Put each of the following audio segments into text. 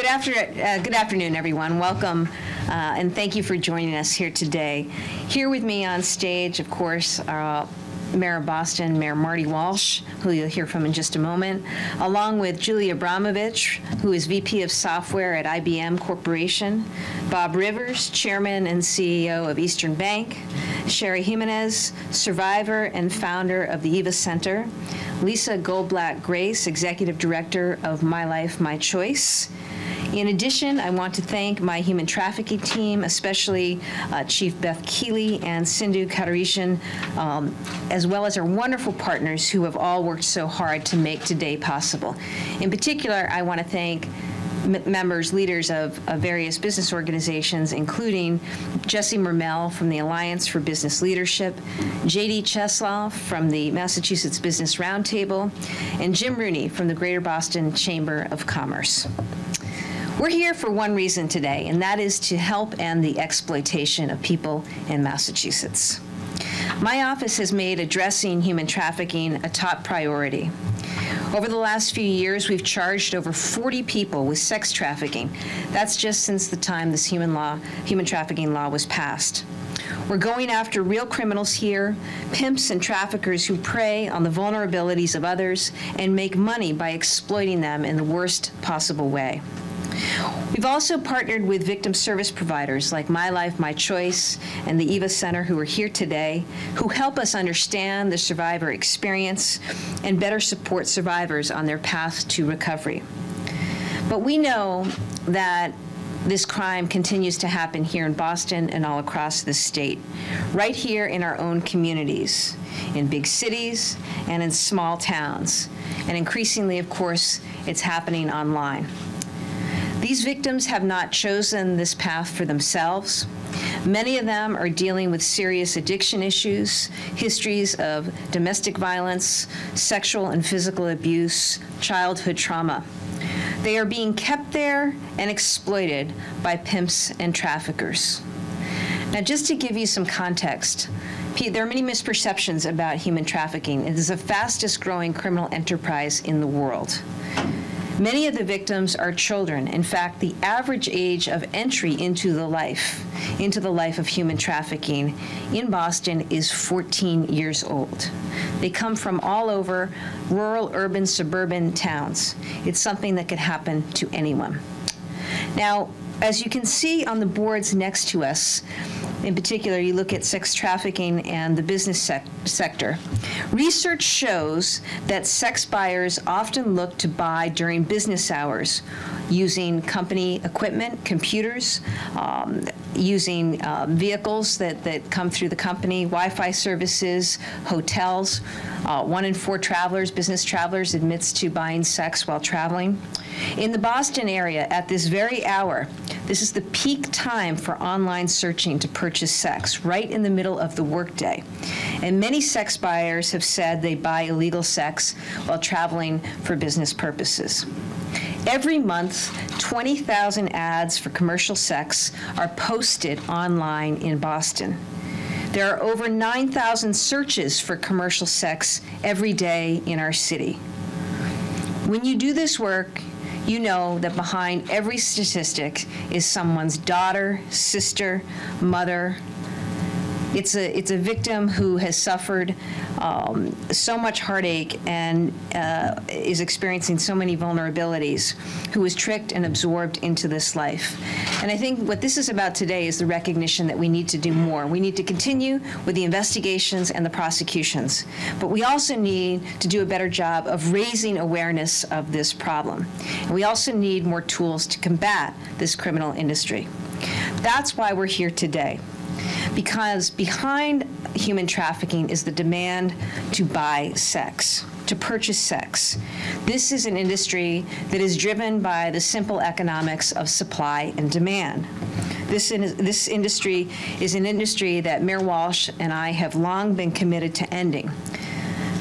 Good afternoon, everyone. Welcome, and thank you for joining us here today. Here with me on stage, of course, are Mayor of Boston, Mayor Marty Walsh, who you'll hear from in just a moment, along with Julie Abramovich, who is VP of Software at IBM Corporation, Bob Rivers, Chairman and CEO of Eastern Bank, Sherry Jimenez, survivor and founder of the Eva Center, Lisa Goldblatt-Grace, Executive Director of My Life, My Choice. In addition, I want to thank my human trafficking team, especially Chief Beth Healey and Sindhu Katarishan, as well as our wonderful partners who have all worked so hard to make today possible. In particular, I want to thank members, leaders of various business organizations, including Jesse Mermel from the Alliance for Business Leadership, J.D. Cheslow from the Massachusetts Business Roundtable, and Jim Rooney from the Greater Boston Chamber of Commerce. We're here for one reason today, and that is to help end the exploitation of people in Massachusetts. My office has made addressing human trafficking a top priority. Over the last few years, we've charged over 40 people with sex trafficking. That's just since the time this human trafficking law was passed. We're going after real criminals here, pimps and traffickers who prey on the vulnerabilities of others and make money by exploiting them in the worst possible way. We've also partnered with victim service providers like My Life, My Choice and the Eva Center, who are here today, who help us understand the survivor experience and better support survivors on their path to recovery. But we know that this crime continues to happen here in Boston and all across the state, right here in our own communities, in big cities and in small towns. And increasingly, of course, it's happening online. These victims have not chosen this path for themselves. Many of them are dealing with serious addiction issues, histories of domestic violence, sexual and physical abuse, childhood trauma. They are being kept there and exploited by pimps and traffickers. Now, just to give you some context, there are many misperceptions about human trafficking. It is the fastest growing criminal enterprise in the world. Many of the victims are children. In fact, the average age of entry into the life of human trafficking in Boston is 14 years old. They come from all over rural, urban, suburban towns. It's something that could happen to anyone. Now, as you can see on the boards next to us, in particular, you look at sex trafficking and the business sector. Research shows that sex buyers often look to buy during business hours using company equipment, computers, using vehicles that come through the company, Wi-Fi services, hotels. 1 in 4 business travelers, admits to buying sex while traveling. In the Boston area, at this very hour, this is the peak time for online searching to purchase sex, right in the middle of the workday. And many sex buyers have said they buy illegal sex while traveling for business purposes. Every month, 20,000 ads for commercial sex are posted online in Boston. There are over 9,000 searches for commercial sex every day in our city. When you do this work, you know that behind every statistic is someone's daughter, sister, mother. It's a victim who has suffered so much heartache and is experiencing so many vulnerabilities, who was tricked and absorbed into this life. And I think what this is about today is the recognition that we need to do more. We need to continue with the investigations and the prosecutions, but we also need to do a better job of raising awareness of this problem. And we also need more tools to combat this criminal industry. That's why we're here today. Because behind human trafficking is the demand to buy sex, to purchase sex. This is an industry that is driven by the simple economics of supply and demand. This industry is an industry that Mayor Walsh and I have long been committed to ending.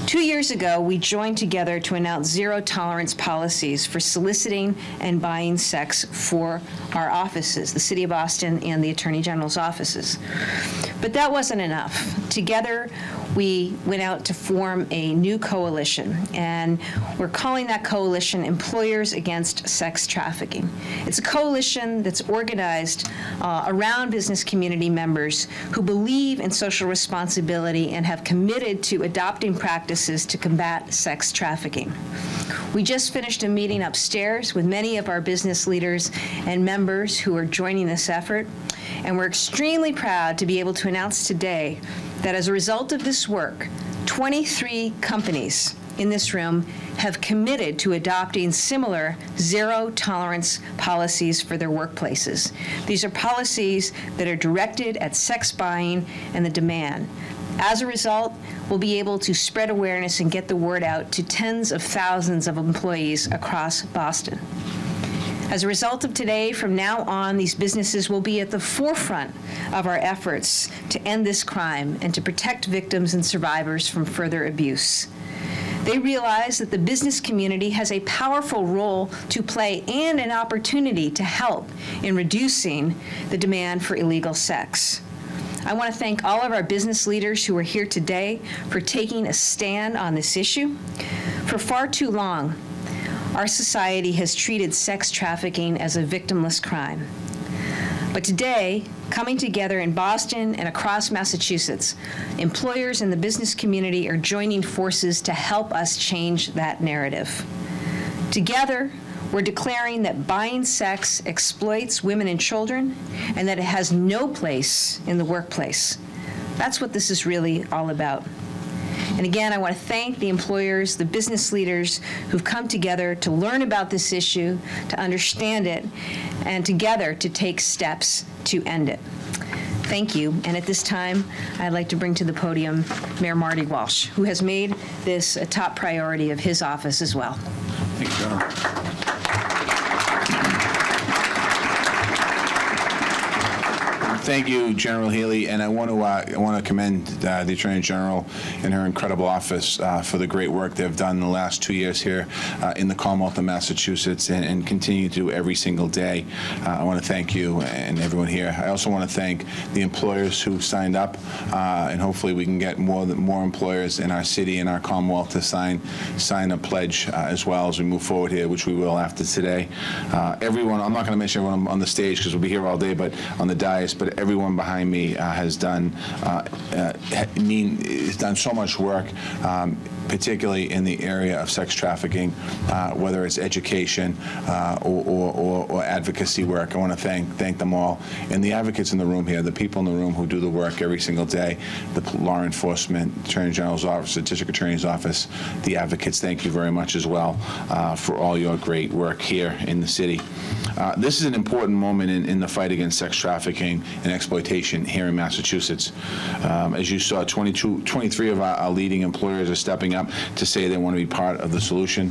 2 years ago, we joined together to announce zero-tolerance policies for soliciting and buying sex for our offices, the City of Boston and the Attorney General's offices. But that wasn't enough. Together, we went out to form a new coalition, and we're calling that coalition Employers Against Sex Trafficking. It's a coalition that's organized around business community members who believe in social responsibility and have committed to adopting practices to combat sex trafficking. We just finished a meeting upstairs with many of our business leaders and members who are joining this effort, and we're extremely proud to be able to announce today that as a result of this work, 23 companies in this room have committed to adopting similar zero-tolerance policies for their workplaces. These are policies that are directed at sex buying and the demand. As a result, we'll be able to spread awareness and get the word out to tens of thousands of employees across Boston. As a result of today, from now on, these businesses will be at the forefront of our efforts to end this crime and to protect victims and survivors from further abuse. They realize that the business community has a powerful role to play and an opportunity to help in reducing the demand for illegal sex. I want to thank all of our business leaders who are here today for taking a stand on this issue. For far too long, our society has treated sex trafficking as a victimless crime. But today, coming together in Boston and across Massachusetts, employers and the business community are joining forces to help us change that narrative. Together, we're declaring that buying sex exploits women and children and that it has no place in the workplace. That's what this is really all about. And again, I want to thank the employers, the business leaders who've come together to learn about this issue, to understand it, and together to take steps to end it. Thank you. And at this time, I'd like to bring to the podium Mayor Marty Walsh, who has made this a top priority of his office as well. Thank you, General. Thank you, General Healey, and I want to commend the Attorney General and her incredible office for the great work they've done in the last 2 years here in the Commonwealth of Massachusetts and continue to do every single day. I want to thank you and everyone here. I also want to thank the employers who signed up, and hopefully we can get more employers in our city and our Commonwealth to sign a pledge as well as we move forward here, which we will after today. Everyone, I'm not going to mention everyone on the stage because we'll be here all day, but on the dais, but everyone behind me has done so much work, particularly in the area of sex trafficking, whether it's education or advocacy work. I want to thank them all. And the advocates in the room here, the people in the room who do the work every single day, the law enforcement, Attorney General's office, the District Attorney's office, the advocates, thank you very much as well for all your great work here in the city. This is an important moment in the fight against sex trafficking and exploitation here in Massachusetts. As you saw, 23 of our leading employers are stepping up to say they want to be part of the solution.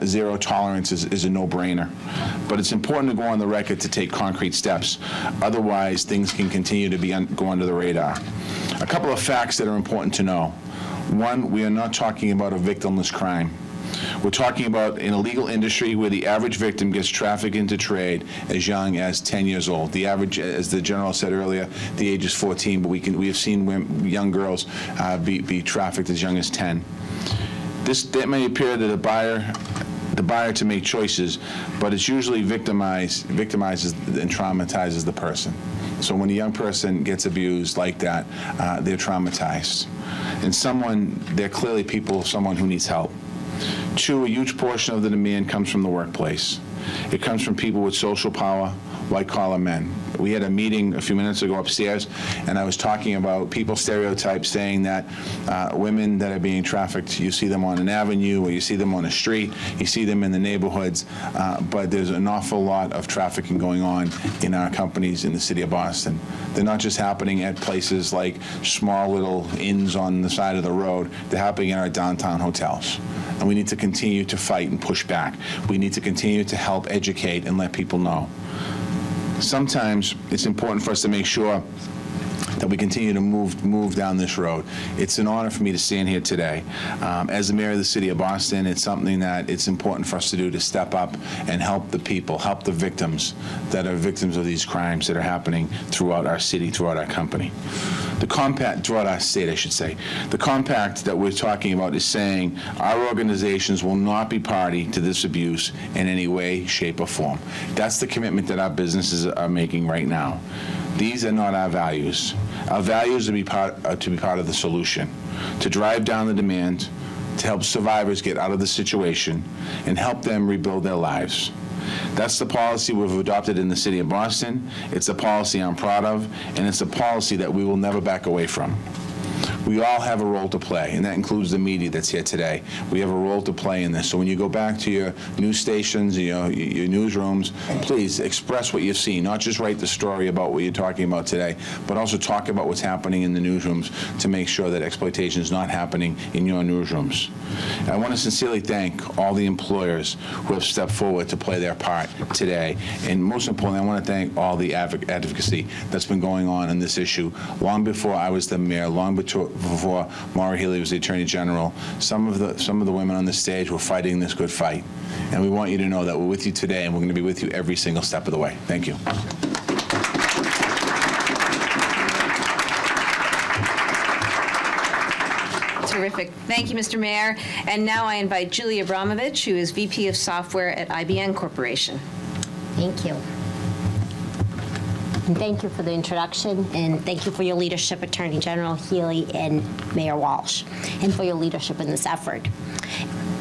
Zero tolerance is a no-brainer. But it's important to go on the record to take concrete steps. Otherwise, things can continue to go under the radar. A couple of facts that are important to know. One, we are not talking about a victimless crime. We're talking about an illegal industry where the average victim gets trafficked into trade as young as 10 years old. The average, as the General said earlier, the age is 14, but we have seen young girls be trafficked as young as 10. That may appear to the buyer to make choices, but it's usually victimizes and traumatizes the person. So when a young person gets abused like that, they're traumatized. And they're clearly someone who needs help. Two, a huge portion of the demand comes from the workplace. It comes from people with social power, white-collar men. We had a meeting a few minutes ago upstairs, and I was talking about people stereotypes saying that women that are being trafficked, you see them on an avenue or you see them on a street, you see them in the neighborhoods, but there's an awful lot of trafficking going on in our companies in the city of Boston. They're not just happening at places like small little inns on the side of the road. They're happening in our downtown hotels. And we need to continue to fight and push back. We need to continue to help educate and let people know. Sometimes it's important for us to make sure that we continue to move down this road. It's an honor for me to stand here today. As the mayor of the city of Boston, it's something that it's important for us to do, to step up and help the people, help the victims that are victims of these crimes that are happening throughout our city, throughout our company. The compact, throughout our state, I should say. The compact that we're talking about is saying our organizations will not be party to this abuse in any way, shape, or form. That's the commitment that our businesses are making right now. These are not our values. Our values are to be part of the solution, to drive down the demand, to help survivors get out of the situation, and help them rebuild their lives. That's the policy we've adopted in the city of Boston. It's a policy I'm proud of, and it's a policy that we will never back away from. We all have a role to play, and that includes the media that's here today. We have a role to play in this. So when you go back to your news stations, your newsrooms, please express what you've seen. Not just write the story about what you're talking about today, but also talk about what's happening in the newsrooms to make sure that exploitation is not happening in your newsrooms. And I want to sincerely thank all the employers who have stepped forward to play their part today. And most importantly, I want to thank all the advocacy that's been going on in this issue long before I was the mayor, long before Maura Healey was the Attorney General. Some of the women on the stage were fighting this good fight. And we want you to know that we're with you today, and we're going to be with you every single step of the way. Thank you. Terrific. Thank you, Mr. Mayor. And now I invite Julie Abramovich, who is VP of Software at IBM Corporation. Thank you. And thank you for the introduction, and thank you for your leadership, Attorney General Healey and Mayor Walsh, and for your leadership in this effort.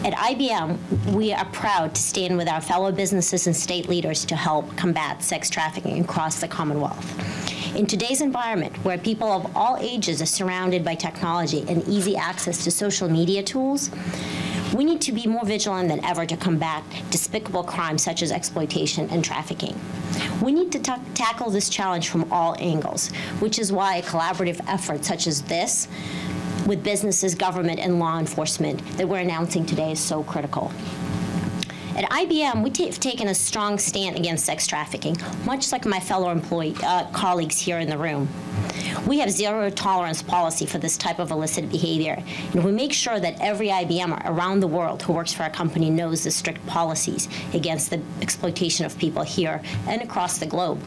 At IBM, we are proud to stand with our fellow businesses and state leaders to help combat sex trafficking across the Commonwealth. In today's environment, where people of all ages are surrounded by technology and easy access to social media tools, we need to be more vigilant than ever to combat despicable crimes such as exploitation and trafficking. We need to tackle this challenge from all angles, which is why a collaborative effort such as this with businesses, government, and law enforcement that we're announcing today is so critical. At IBM, we've taken a strong stand against sex trafficking, much like my fellow colleagues here in the room. We have zero tolerance policy for this type of illicit behavior, and we make sure that every IBMer around the world who works for our company knows the strict policies against the exploitation of people here and across the globe.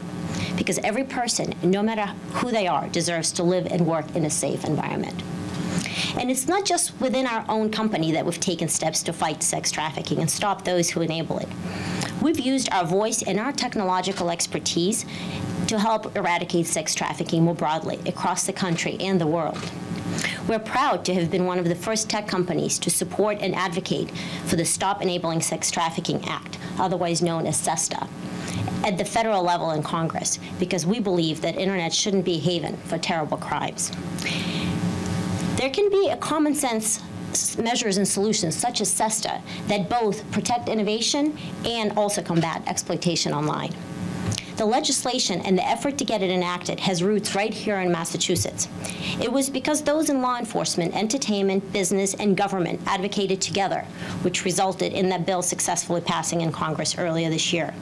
Because every person, no matter who they are, deserves to live and work in a safe environment. And it's not just within our own company that we've taken steps to fight sex trafficking and stop those who enable it. We've used our voice and our technological expertise to help eradicate sex trafficking more broadly across the country and the world. We're proud to have been one of the first tech companies to support and advocate for the Stop Enabling Sex Trafficking Act, otherwise known as SESTA, at the federal level in Congress, because we believe that internet shouldn't be a haven for terrible crimes. There can be a common sense measures and solutions such as SESTA that both protect innovation and also combat exploitation online. The legislation and the effort to get it enacted has roots right here in Massachusetts. It was because those in law enforcement, entertainment, business, and government advocated together, which resulted in that bill successfully passing in Congress earlier this year.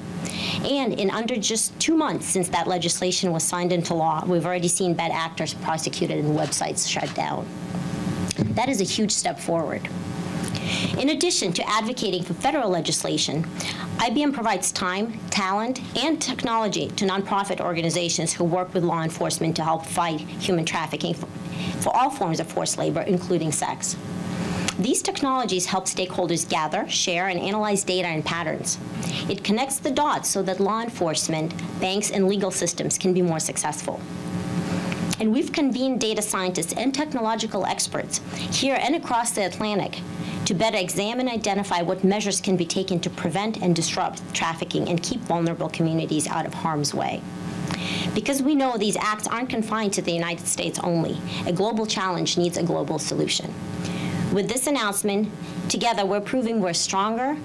And in under just 2 months since that legislation was signed into law, we've already seen bad actors prosecuted and websites shut down. That is a huge step forward. In addition to advocating for federal legislation, IBM provides time, talent, and technology to nonprofit organizations who work with law enforcement to help fight human trafficking for all forms of forced labor, including sex. These technologies help stakeholders gather, share, and analyze data and patterns. It connects the dots so that law enforcement, banks, and legal systems can be more successful. And we've convened data scientists and technological experts here and across the Atlantic to better examine and identify what measures can be taken to prevent and disrupt trafficking and keep vulnerable communities out of harm's way. Because we know these acts aren't confined to the United States only, a global challenge needs a global solution. With this announcement, together we're proving we're stronger,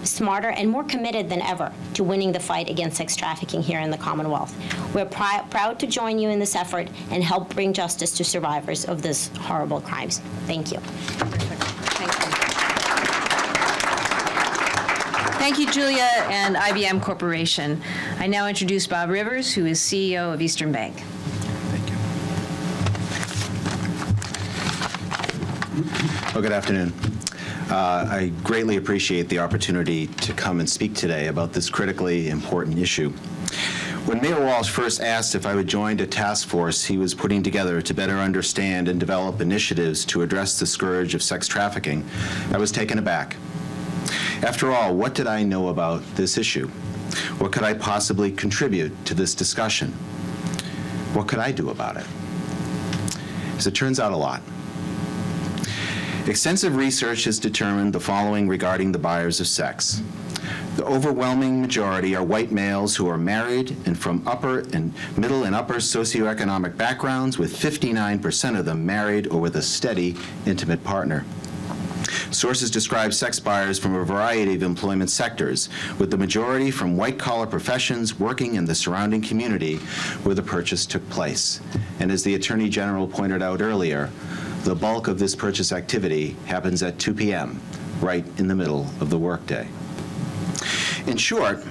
smarter, and more committed than ever to winning the fight against sex trafficking here in the Commonwealth. We're proud to join you in this effort and help bring justice to survivors of these horrible crimes. Thank you. Thank you. Thank you, Julia and IBM Corporation. I now introduce Bob Rivers, who is CEO of Eastern Bank. Thank you. Well, good afternoon. I greatly appreciate the opportunity to come and speak today about this critically important issue. When Mayor Walsh first asked if I would join a task force he was putting together to better understand and develop initiatives to address the scourge of sex trafficking, I was taken aback. After all, what did I know about this issue? What could I possibly contribute to this discussion? What could I do about it? As it turns out, a lot. Extensive research has determined the following regarding the buyers of sex. The overwhelming majority are white males who are married and from upper and middle and upper socioeconomic backgrounds, with 59% of them married or with a steady, intimate partner. Sources describe sex buyers from a variety of employment sectors, with the majority from white-collar professions working in the surrounding community where the purchase took place. And as the Attorney General pointed out earlier, the bulk of this purchase activity happens at 2 p.m., right in the middle of the workday. In short,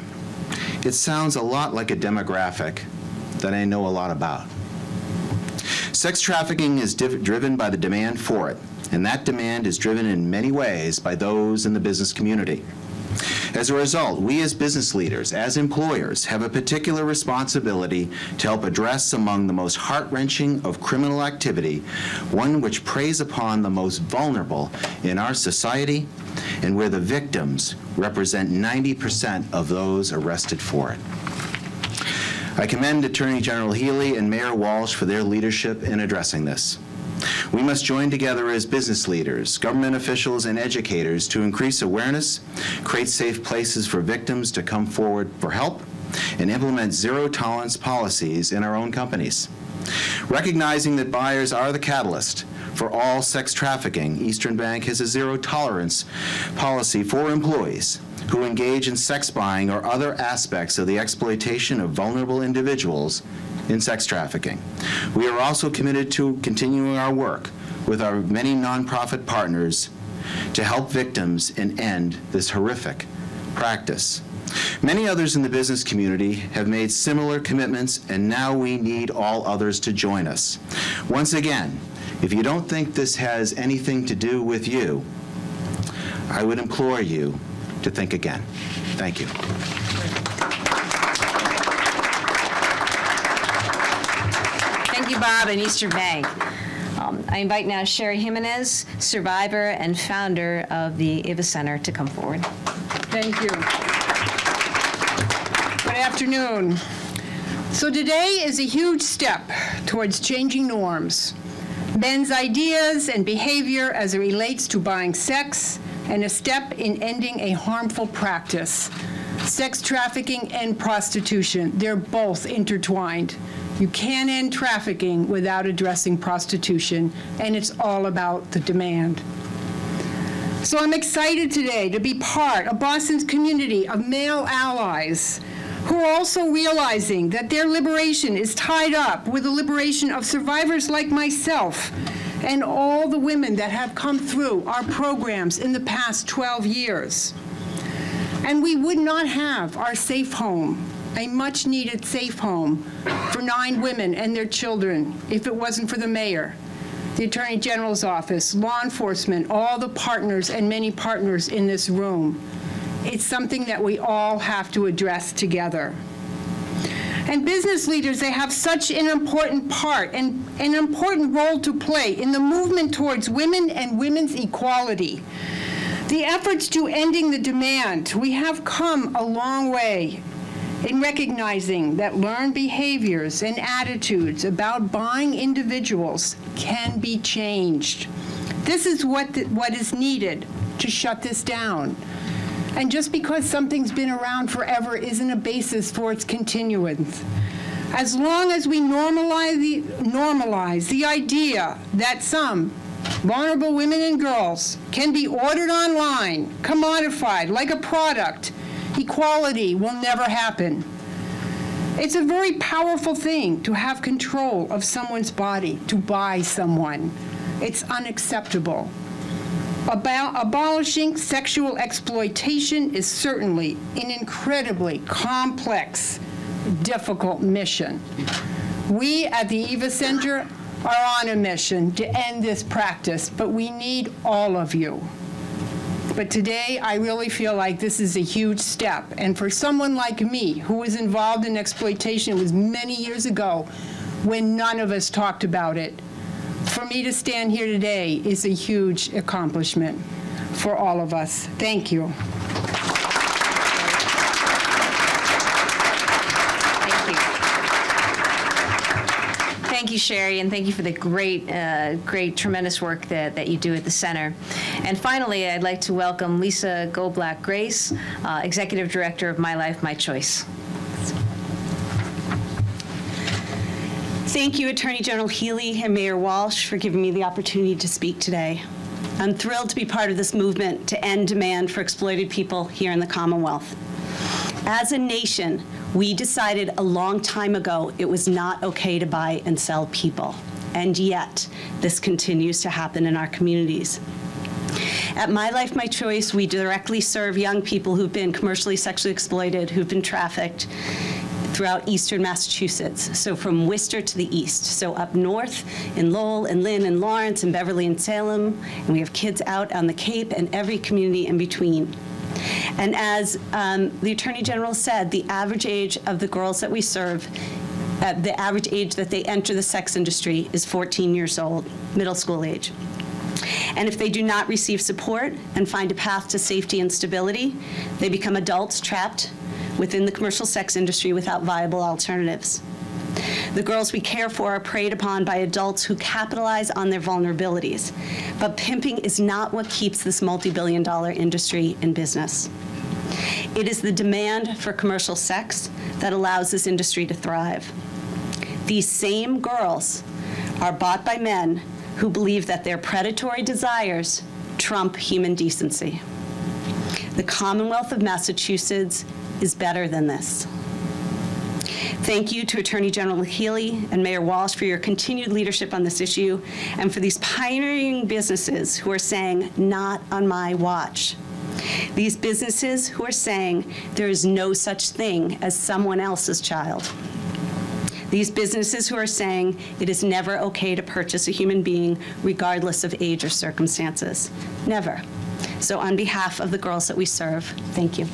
it sounds a lot like a demographic that I know a lot about. Sex trafficking is driven by the demand for it, and that demand is driven in many ways by those in the business community. As a result, we as business leaders, as employers, have a particular responsibility to help address among the most heart-wrenching of criminal activity, one which preys upon the most vulnerable in our society and where the victims represent 90% of those arrested for it. I commend Attorney General Healey and Mayor Walsh for their leadership in addressing this. We must join together as business leaders, government officials, and educators to increase awareness, create safe places for victims to come forward for help, and implement zero-tolerance policies in our own companies. Recognizing that buyers are the catalyst for all sex trafficking, Eastern Bank has a zero-tolerance policy for employees who engage in sex buying or other aspects of the exploitation of vulnerable individuals in sex trafficking. We are also committed to continuing our work with our many nonprofit partners to help victims and end this horrific practice. Many others in the business community have made similar commitments, and now we need all others to join us. Once again, if you don't think this has anything to do with you, I would implore you to think again. Thank you. Thank you, Bob, and Eastern Bank. I invite now Sherry Jimenez, survivor and founder of the Ava Center, to come forward. Thank you. Good afternoon. So today is a huge step towards changing norms, men's ideas and behavior as it relates to buying sex, and a step in ending a harmful practice. Sex trafficking and prostitution, they're both intertwined. You can't end trafficking without addressing prostitution, and it's all about the demand. So I'm excited today to be part of Boston's community of male allies who are also realizing that their liberation is tied up with the liberation of survivors like myself and all the women that have come through our programs in the past 12 years. And we would not have our safe home, a much-needed safe home for 9 women and their children, if it wasn't for the mayor, the Attorney General's office, law enforcement, all the partners and many partners in this room. It's something that we all have to address together. And business leaders, they have such an important part and an important role to play in the movement towards women and women's equality. The efforts to ending the demand, we have come a long way in recognizing that learned behaviors and attitudes about buying individuals can be changed. This is what is needed to shut this down. And just because something's been around forever isn't a basis for its continuance. As long as we normalize the idea that some vulnerable women and girls can be ordered online, commodified like a product, equality will never happen. It's a very powerful thing to have control of someone's body, to buy someone. It's unacceptable. Abolishing sexual exploitation is certainly an incredibly complex, difficult mission. We at the Eva Center are on a mission to end this practice, but we need all of you. But today, I really feel like this is a huge step. And for someone like me, who was involved in exploitation, it was many years ago when none of us talked about it, for me to stand here today is a huge accomplishment for all of us. Thank you. Thank you, Sherry, and thank you for the great, tremendous work that you do at the center. And finally, I'd like to welcome Lisa Goldblatt-Grace, Executive Director of My Life, My Choice. Thank you, Attorney General Healey and Mayor Walsh, for giving me the opportunity to speak today. I'm thrilled to be part of this movement to end demand for exploited people here in the Commonwealth. As a nation, we decided a long time ago it was not okay to buy and sell people, and yet this continues to happen in our communities. At My Life, My Choice, we directly serve young people who've been commercially sexually exploited, who've been trafficked throughout eastern Massachusetts, so from Worcester to the east. So up north in Lowell and Lynn and Lawrence and Beverly and Salem, and we have kids out on the Cape and every community in between. And as the Attorney General said, the average age of the girls that we serve, the average age that they enter the sex industry is 14 years old, middle school age. And if they do not receive support and find a path to safety and stability, they become adults trapped within the commercial sex industry without viable alternatives. The girls we care for are preyed upon by adults who capitalize on their vulnerabilities. But pimping is not what keeps this multi-billion-dollar industry in business. It is the demand for commercial sex that allows this industry to thrive. These same girls are bought by men who believe that their predatory desires trump human decency. The Commonwealth of Massachusetts is better than this. Thank you to Attorney General Healey and Mayor Walsh for your continued leadership on this issue, and for these pioneering businesses who are saying, not on my watch. These businesses who are saying there is no such thing as someone else's child. These businesses who are saying it is never okay to purchase a human being regardless of age or circumstances. Never. So on behalf of the girls that we serve, thank you.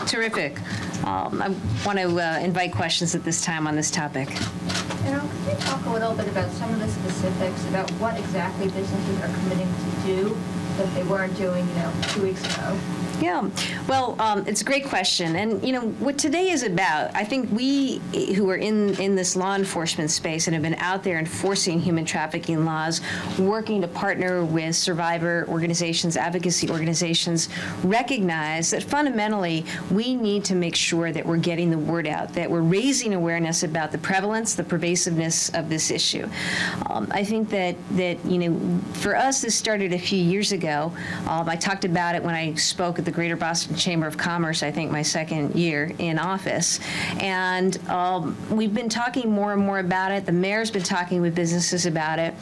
Terrific. I want to invite questions at this time on this topic. Could you talk a little bit about some of the specifics about what exactly businesses are committing to do that they weren't doing, 2 weeks ago? Yeah, well, it's a great question. And, what today is about, I think we who are in this law enforcement space and have been out there enforcing human trafficking laws, working to partner with survivor organizations, advocacy organizations, recognize that fundamentally we need to make sure that we're getting the word out, that we're raising awareness about the prevalence, the pervasiveness of this issue. I think that for us, this started a few years ago. I talked about it when I spoke at the Greater Boston Chamber of Commerce, I think my second year in office. And we've been talking more and more about it. The mayor's been talking with businesses about it.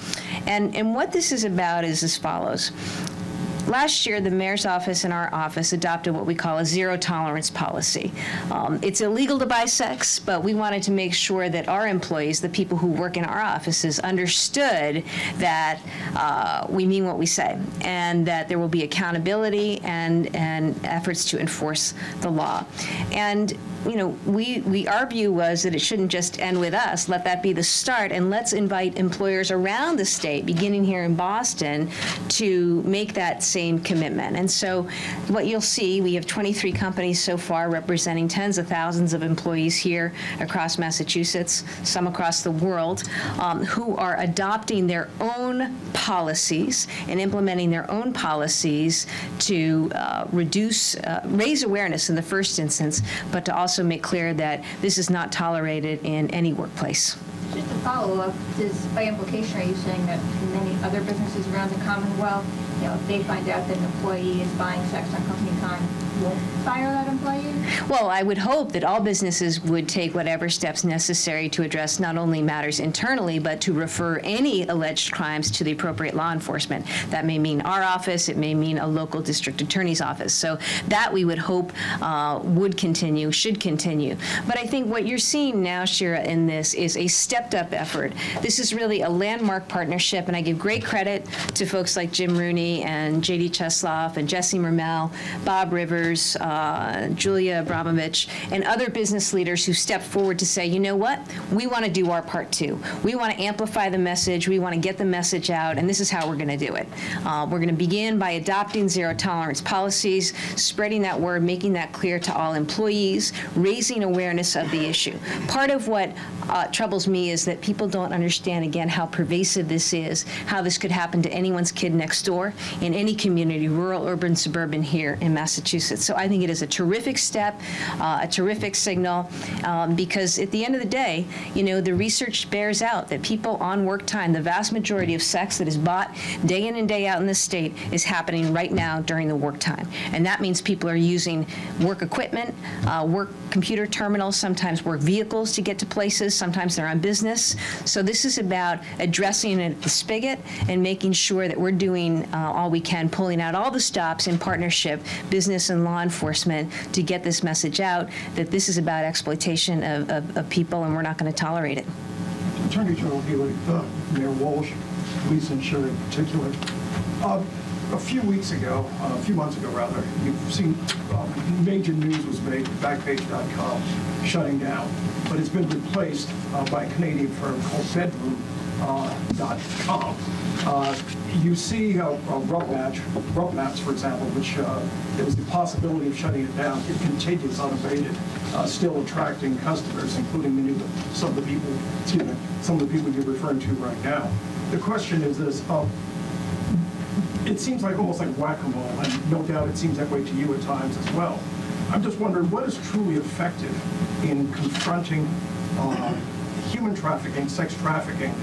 And what this is about is as follows. Last year, the mayor's office and our office adopted what we call a zero-tolerance policy. It's illegal to buy sex, but we wanted to make sure that our employees, the people who work in our offices, understood that we mean what we say, and that there will be accountability and efforts to enforce the law. And our view was that it shouldn't just end with us. Let that be the start, and let's invite employers around the state, beginning here in Boston, to make that same commitment. And so what you'll see, we have 23 companies so far representing tens of thousands of employees here across Massachusetts, some across the world, who are adopting their own policies and implementing their own policies to raise awareness in the first instance, but to also make clear that this is not tolerated in any workplace. Just to follow up, by implication, are you saying that many other businesses around the Commonwealth, if they find out that an employee is buying sex on company time, fire that employee? Well, I would hope that all businesses would take whatever steps necessary to address not only matters internally, but to refer any alleged crimes to the appropriate law enforcement. That may mean our office, it may mean a local district attorney's office. So that we would hope would continue, should continue. But I think what you're seeing now, Shira, in this is a stepped-up effort. This is really a landmark partnership, and I give great credit to folks like Jim Rooney and J.D. Chesloff and Jesse Mermel, Bob Rivers, Julia Abramovich, and other business leaders who stepped forward to say, you know what, we want to do our part too. We want to amplify the message, we want to get the message out, and this is how we're going to do it. We're going to begin by adopting zero-tolerance policies, spreading that word, making that clear to all employees, raising awareness of the issue. Part of what troubles me is that people don't understand, again, how pervasive this is, how this could happen to anyone's kid next door in any community, rural, urban, suburban here in Massachusetts. So I think it is a terrific step, a terrific signal, because at the end of the day, you know, the research bears out that people on work time, the vast majority of sex that is bought day in and day out in this state is happening right now during the work time. And that means people are using work equipment, work computer terminals, sometimes work vehicles to get to places, sometimes they're on business. So this is about addressing it at the spigot and making sure that we're doing all we can, pulling out all the stops in partnership, business and law enforcement, to get this message out that this is about exploitation of people and we're not going to tolerate it. Attorney General Healey, Mayor Walsh, police and sheriff in particular. A few months ago rather, you've seen major news was made, Backpage.com shutting down, but it's been replaced by a Canadian firm called Bedroom.com. You see Rough Maps, for example, which there was the possibility of shutting it down. It continues unabated, still attracting customers, including some of the people you're referring to right now. The question is this. It seems like almost like whack-a-mole, and no doubt it seems that way to you at times as well. I'm just wondering what is truly effective in confronting human trafficking, sex trafficking.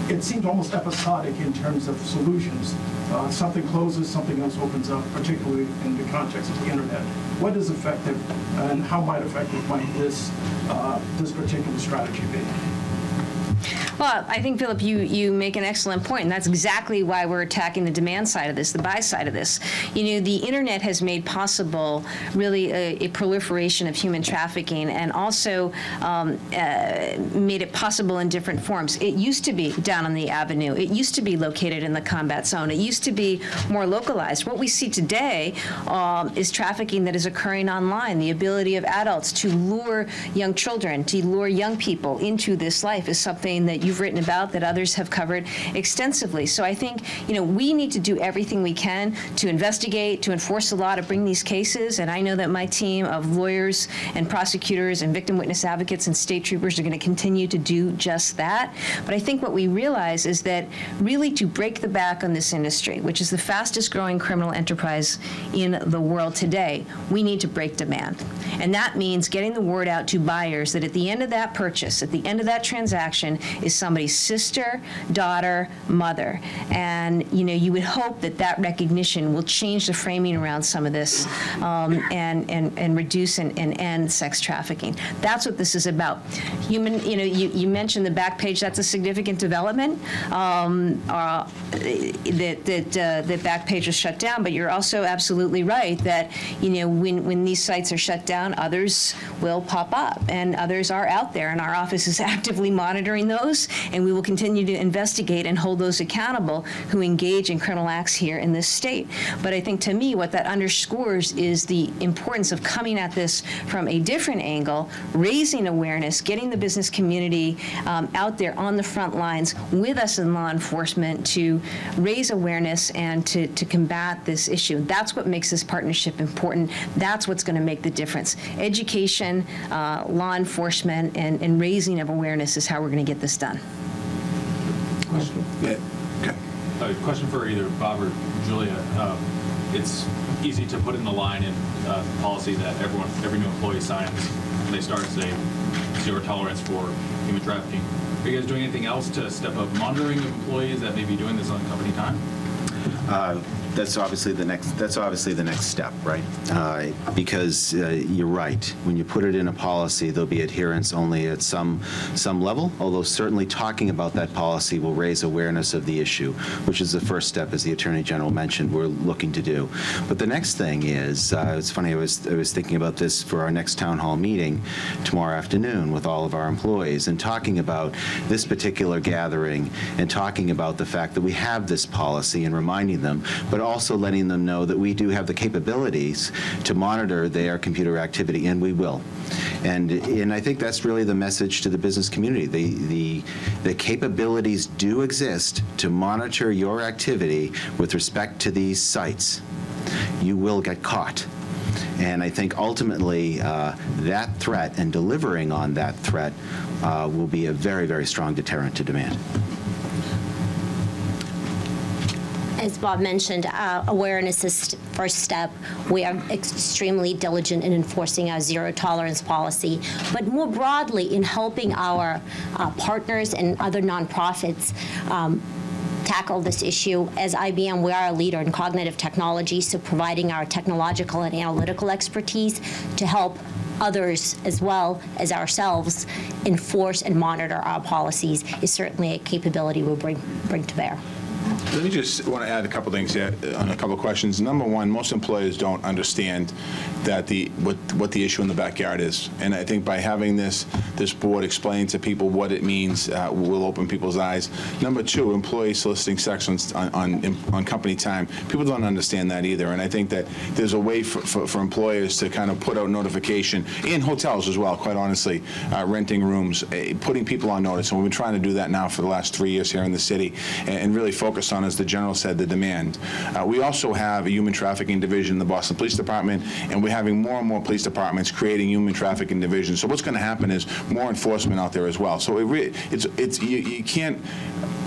It seems almost episodic in terms of solutions. Something closes, something else opens up, particularly in the context of the internet. What is effective, and how effective might this particular strategy be? Well, I think, Philip, you make an excellent point, and that's exactly why we're attacking the demand side of this, the buy side of this. You know, the internet has made possible really a proliferation of human trafficking, and also made it possible in different forms. It used to be down on the avenue. It used to be located in the combat zone. It used to be more localized. What we see today is trafficking that is occurring online. The ability of adults to lure young children, to lure young people into this life is something that you've written about, that others have covered extensively. So I think, you know, we need to do everything we can to investigate, to enforce the law, to bring these cases. And I know that my team of lawyers and prosecutors and victim witness advocates and state troopers are going to continue to do just that. But I think what we realize is that really to break the back on this industry, which is the fastest growing criminal enterprise in the world today, we need to break demand. And that means getting the word out to buyers that at the end of that purchase, at the end of that transaction, is somebody's sister, daughter, mother. And, you know, you would hope that that recognition will change the framing around some of this and reduce and end sex trafficking. That's what this is about. Human, you know, you mentioned the back page. That's a significant development. That back page was shut down, but you're also absolutely right that, you know, when these sites are shut down, others will pop up, and others are out there, and our office is actively monitoring those, and we will continue to investigate and hold those accountable who engage in criminal acts here in this state. But I think, to me, what that underscores is the importance of coming at this from a different angle, raising awareness, getting the business community out there on the front lines with us in law enforcement to raise awareness and to combat this issue. That's what makes this partnership important. That's what's going to make the difference. Education, law enforcement, and raising of awareness is how we're going to get this done. Question? Yeah. Okay. A question for either Bob or Julia. It's easy to put in the line in policy that every new employee signs when they start, say, zero tolerance for human trafficking. Are you guys doing anything else to step up monitoring of employees that may be doing this on company time? That's obviously the next. That's obviously the next step, right? Because you're right. When you put it in a policy, there'll be adherence only at some level. Although certainly talking about that policy will raise awareness of the issue, which is the first step, as the Attorney General mentioned. We're looking to do. But the next thing is, it's funny. I was thinking about this for our next town hall meeting tomorrow afternoon with all of our employees, and talking about this particular gathering, and talking about the fact that we have this policy, and reminding them, but also letting them know that we do have the capabilities to monitor their computer activity, and we will. And I think that's really the message to the business community. The capabilities do exist to monitor your activity with respect to these sites. You will get caught. And I think ultimately that threat and delivering on that threat will be a very, very strong deterrent to demand. As Bob mentioned, awareness is the first step. We are extremely diligent in enforcing our zero tolerance policy, but more broadly in helping our partners and other nonprofits tackle this issue. As IBM, we are a leader in cognitive technology, so providing our technological and analytical expertise to help others as well as ourselves enforce and monitor our policies is certainly a capability we'll bring to bear. Let me just want to add a couple things here on a couple of questions. Number one, most employers don't understand that what the issue in the backyard is, and I think by having this board explain to people what it means will open people's eyes. Number two, employees soliciting sex on company time. People don't understand that either, and I think that there's a way for employers to kind of put out notification in hotels as well. Quite honestly, renting rooms, putting people on notice, and we've been trying to do that now for the last 3 years here in the city, and really focus on, as the general said, the demand. We also have a human trafficking division in the Boston Police Department, and we're having more and more police departments creating human trafficking divisions. So what's going to happen is more enforcement out there as well. So you can't.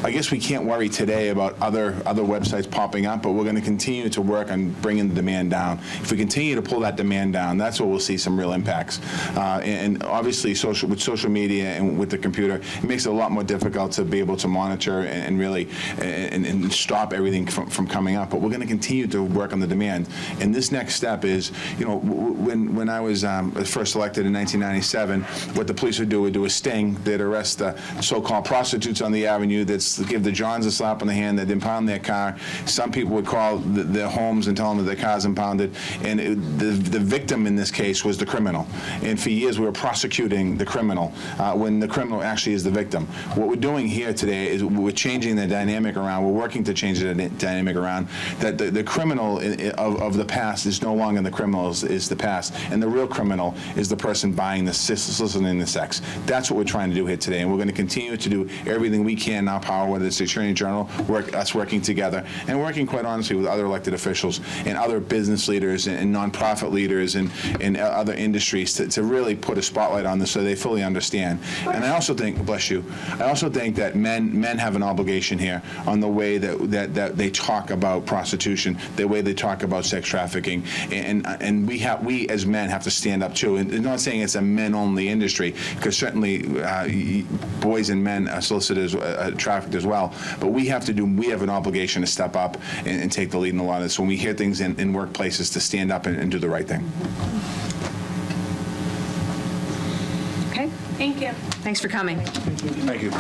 I guess we can't worry today about other websites popping up, but we're going to continue to work on bringing the demand down. If we continue to pull that demand down, that's where we'll see some real impacts. And obviously, with social media and with the computer, it makes it a lot more difficult to be able to monitor and really and stop everything from coming up. But we're going to continue to work on the demand. And this next step is, when I was first elected in 1997, what the police would do a sting. They'd arrest the so-called prostitutes on the avenue. That's give the Johns a slap on the hand. They'd impound their car. Some people would call their homes and tell them that their car's impounded. And the victim in this case was the criminal. And for years we were prosecuting the criminal when the criminal actually is the victim. What we're doing here today is we're changing the dynamic around. We're working to change the dynamic around that the criminal of the past is no longer the criminal is the past, and the real criminal is the person buying the soliciting the sex. That's what we're trying to do here today, and we're going to continue to do everything we can in our power, whether it's the Attorney General, us working together, and working quite honestly with other elected officials and other business leaders and nonprofit leaders and other industries to really put a spotlight on this so they fully understand. And I also think, bless you, I also think that men have an obligation here on the way that they talk about prostitution, the way they talk about sex trafficking, and we as men have to stand up too. And I'm not saying it's a men-only industry, because certainly boys and men are solicitors, trafficked as well. But we have an obligation to step up and take the lead in a lot of this. When we hear things in workplaces, to stand up and do the right thing. Okay. Thank you. Thanks for coming. Thank you.